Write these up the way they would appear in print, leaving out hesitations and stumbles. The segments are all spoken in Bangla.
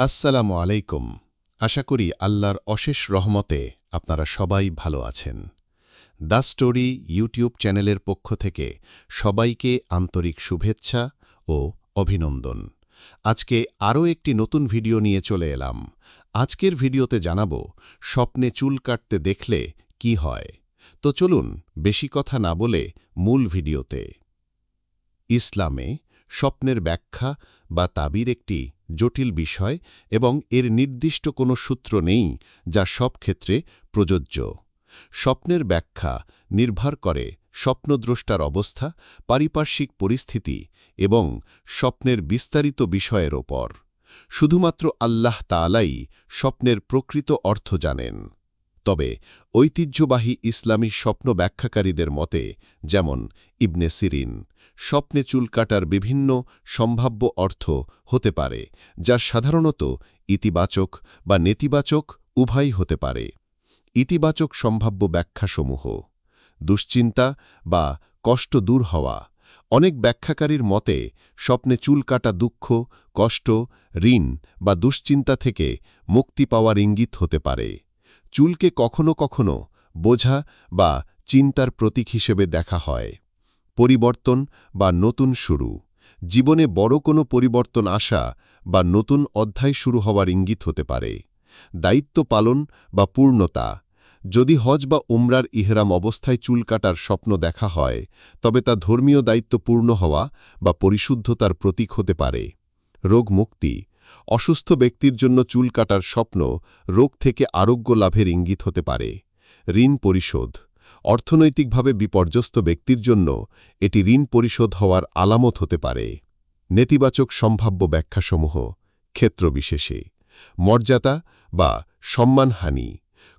আসসালামু আলাইকুম। আশা করি আল্লাহর অশেষ রহমতে আপনারা সবাই ভালো আছেন। দ্য স্টোরি ইউটিউব চ্যানেলের পক্ষ থেকে সবাইকে আন্তরিক শুভেচ্ছা ও অভিনন্দন। আজকে আরও একটি নতুন ভিডিও নিয়ে চলে এলাম। আজকের ভিডিওতে জানাব স্বপ্নে চুল কাটতে দেখলে কি হয়। তো চলুন বেশি কথা না বলে মূল ভিডিওতে। ইসলামে স্বপ্নের ব্যাখ্যা বা তাবির একটি জটিল বিষয় এবং এর নির্দিষ্ট কোনো সূত্র নেই যা সব ক্ষেত্রে প্রযোজ্য। স্বপ্নের ব্যাখ্যা নির্ভর করে স্বপ্নদ্রষ্টার অবস্থা, পারিপার্শ্বিক পরিস্থিতি এবং স্বপ্নের বিস্তারিত বিষয়ের ওপর। শুধুমাত্র আল্লাহ তাআলাই স্বপ্নের প্রকৃত অর্থ জানেন। তবে ঐতিহ্যবাহী ইসলামী স্বপ্ন ব্যাখ্যাকারীদের মতে, যেমন ইবনে সিরিন, স্বপ্নে চুল কাটার বিভিন্ন সম্ভাব্য অর্থ হতে পারে, যা সাধারণত ইতিবাচক বা নেতিবাচক উভয়ই হতে পারে। ইতিবাচক সম্ভাব্য ব্যাখ্যাসমূহ: দুশ্চিন্তা বা কষ্ট দূর হওয়া। অনেক ব্যাখ্যাকারীর মতে স্বপ্নে চুল কাটা দুঃখ, কষ্ট, ঋণ বা দুশ্চিন্তা থেকে মুক্তি পাওয়ার ইঙ্গিত হতে পারে। চুলকে কখনো কখনো বোঝা বা চিন্তার প্রতীক হিসেবে দেখা হয়। পরিবর্তন বা নতুন শুরু। জীবনে বড় কোনো পরিবর্তন আসা বা নতুন অধ্যায় শুরু হওয়ার ইঙ্গিত হতে পারে। দায়িত্ব পালন বা পূর্ণতা। যদি হজ বা উমরার ইহরাম অবস্থায় চুল কাটার স্বপ্ন দেখা হয়, তবে তা ধর্মীয় দায়িত্ব পূর্ণ হওয়া বা পরিশুদ্ধতার প্রতীক হতে পারে। রোগ মুক্তি। অসুস্থ ব্যক্তির জন্য চুল কাটার স্বপ্ন রোগ থেকে আরোগ্য লাভের ইঙ্গিত হতে পারে। ঋণ পরিশোধ। অর্থনৈতিকভাবে বিপর্যস্ত ব্যক্তির জন্য এটি ঋণ পরিশোধ হওয়ার আলামত হতে পারে। নেতিবাচক সম্ভাব্য ব্যাখ্যাসমূহ ক্ষেত্রবিশেষে। মর্যাদা বা সম্মানহানি।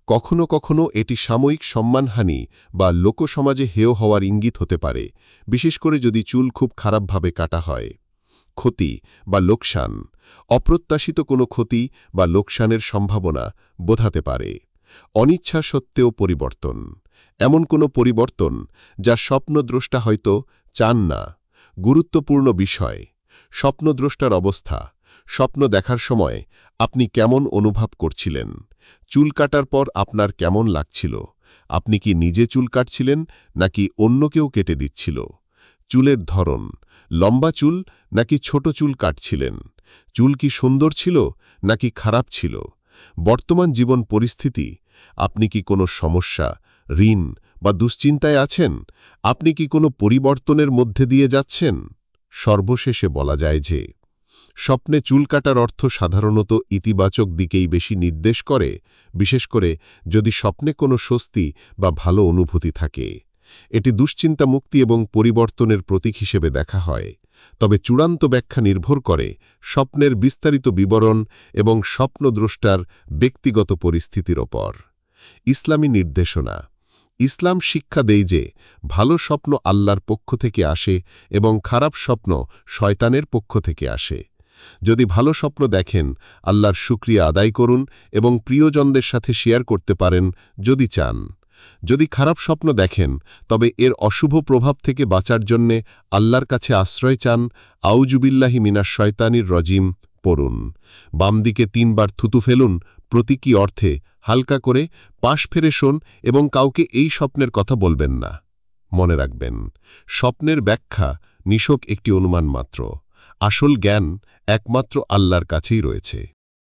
কখনো কখনো এটি সাময়িক সম্মানহানি বা লোকসমাজে হেয় হওয়ার ইঙ্গিত হতে পারে, বিশেষ করে যদি চুল খুব খারাপভাবে কাটা হয়। ক্ষতি বা লোকসান। অপ্রত্যাশিত কোনো ক্ষতি বা লোকসানের সম্ভাবনা বোঝাতে পারে। অনিচ্ছা সত্ত্বেও পরিবর্তন। এমন কোনো পরিবর্তন যা স্বপ্নদ্রষ্টা হয়তো চান না। গুরুত্বপূর্ণ বিষয়: স্বপ্নদ্রষ্টার অবস্থা। স্বপ্ন দেখার সময় আপনি কেমন অনুভব করছিলেন? চুল কাটার পর আপনার কেমন লাগছিল? আপনি কি নিজে চুল কাটছিলেন নাকি অন্য কেউ কেটে দিচ্ছিল? চুলের ধরন। লম্বা চুল নাকি ছোট চুল কাটছিলেন? চুল কি সুন্দর ছিল নাকি খারাপ ছিল? বর্তমান জীবন পরিস্থিতি। আপনি কি কোনো সমস্যা, ঋণ বা দুশ্চিন্তায় আছেন? আপনি কি কোনো পরিবর্তনের মধ্যে দিয়ে যাচ্ছেন? সর্বশেষে বলা যায় যে, স্বপ্নে চুল কাটার অর্থ সাধারণত ইতিবাচক দিকেই বেশি নির্দেশ করে, বিশেষ করে যদি স্বপ্নে কোনো স্বস্তি বা ভালো অনুভূতি থাকে। এটি দুশ্চিন্তা মুক্তি এবং পরিবর্তনের প্রতীক হিসেবে দেখা হয়। তবে চূড়ান্ত ব্যাখ্যা নির্ভর করে স্বপ্নের বিস্তারিত বিবরণ এবং স্বপ্নদ্রষ্টার ব্যক্তিগত পরিস্থিতির ওপর। ইসলামী নির্দেশনা। ইসলাম শিক্ষা দেয় যে ভালো স্বপ্ন আল্লাহর পক্ষ থেকে আসে এবং খারাপ স্বপ্ন শয়তানের পক্ষ থেকে আসে। যদি ভালো স্বপ্ন দেখেন, আল্লাহর শুকরিয়া আদায় করুন এবং প্রিয়জনদের সাথে শেয়ার করতে পারেন যদি চান। যদি খারাপ স্বপ্ন দেখেন, তবে এর অশুভ প্রভাব থেকে বাঁচার জন্যে আল্লাহর কাছে আশ্রয় চান। আউজুবিল্লাহি মিনাশ শয়তানির রজিম পড়ুন। বাম দিকে ৩ বার থুতু ফেলুন, প্রতীকী অর্থে হালকা করে পাশ ফেরে শোন এবং কাউকে এই স্বপ্নের কথা বলবেন না। মনে রাখবেন, স্বপ্নের ব্যাখ্যা নিছক একটি অনুমান মাত্র। আসল জ্ঞান একমাত্র আল্লাহর কাছেই রয়েছে।